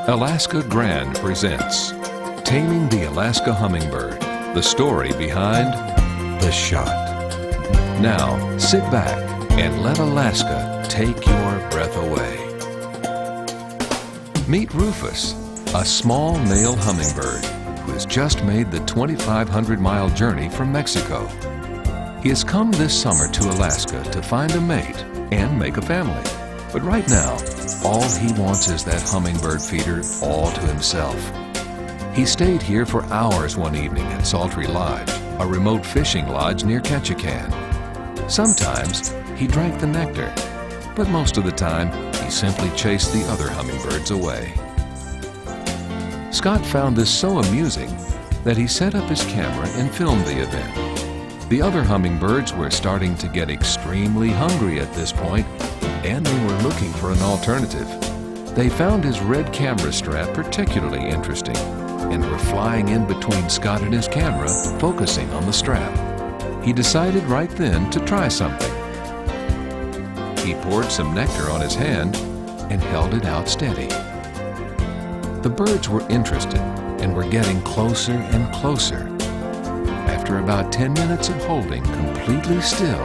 Alaska Grand presents Taming the Alaska Hummingbird, the story behind the shot. Now, sit back and let Alaska take your breath away. Meet Rufus, a small male hummingbird who has just made the 2,500-mile journey from Mexico. He has come this summer to Alaska to find a mate and make a family. But right now, all he wants is that hummingbird feeder all to himself. He stayed here for hours one evening at Sultry Lodge, a remote fishing lodge near Ketchikan. Sometimes he drank the nectar, but most of the time he simply chased the other hummingbirds away. Scott found this so amusing that he set up his camera and filmed the event. The other hummingbirds were starting to get extremely hungry at this point, and they were looking for an alternative. They found his red camera strap particularly interesting and were flying in between Scott and his camera, focusing on the strap. He decided right then to try something. He poured some nectar on his hand and held it out steady. The birds were interested and were getting closer and closer. After about 10 minutes of holding completely still,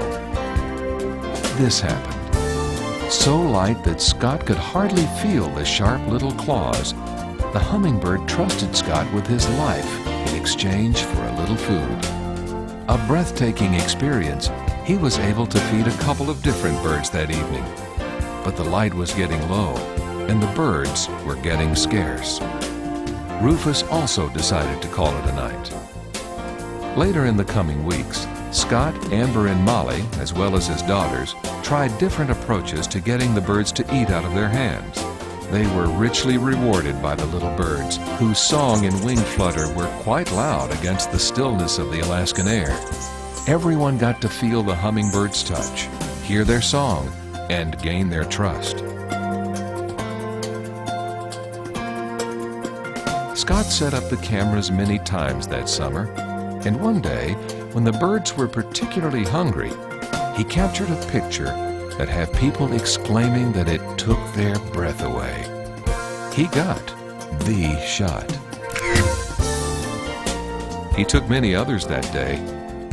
this happened. So light that Scott could hardly feel the sharp little claws, the hummingbird trusted Scott with his life in exchange for a little food. A breathtaking experience, he was able to feed a couple of different birds that evening. But the light was getting low, and the birds were getting scarce. Rufus also decided to call it a night. Later in the coming weeks, Scott, Amber, and Molly, as well as his daughters, tried different approaches to getting the birds to eat out of their hands. They were richly rewarded by the little birds, whose song and wing flutter were quite loud against the stillness of the Alaskan air. Everyone got to feel the hummingbird's touch, hear their song, and gain their trust. Scott set up the cameras many times that summer, and one day, when the birds were particularly hungry, he captured a picture that had people exclaiming that it took their breath away. He got the shot. He took many others that day,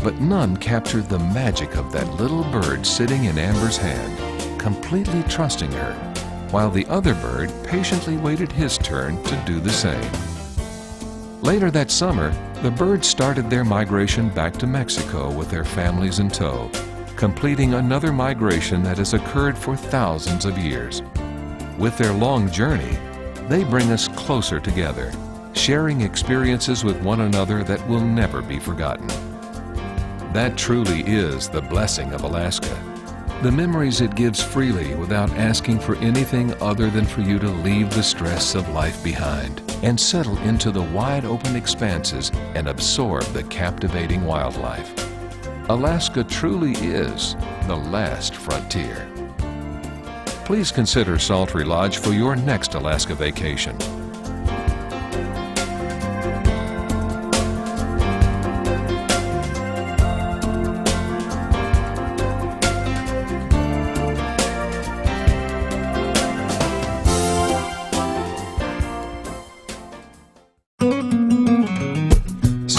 but none captured the magic of that little bird sitting in Amber's hand, completely trusting her, while the other bird patiently waited his turn to do the same. Later that summer, the birds started their migration back to Mexico with their families in tow, completing another migration that has occurred for thousands of years. With their long journey, they bring us closer together, sharing experiences with one another that will never be forgotten. That truly is the blessing of Alaska. The memories it gives freely without asking for anything other than for you to leave the stress of life behind and settle into the wide open expanses and absorb the captivating wildlife. Alaska truly is the last frontier. Please consider Sultry Lodge for your next Alaska vacation.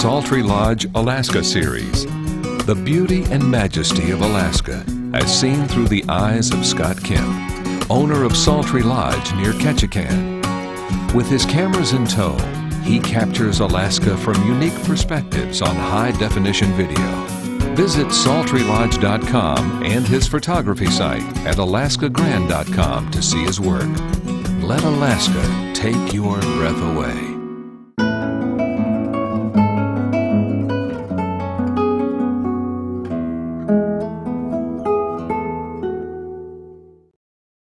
Sultry Lodge Alaska Series. The beauty and majesty of Alaska as seen through the eyes of Scott Kemp, owner of Sultry Lodge near Ketchikan. With his cameras in tow, he captures Alaska from unique perspectives on high-definition video. Visit SultryLodge.com and his photography site at AlaskaGrand.com to see his work. Let Alaska take your breath away.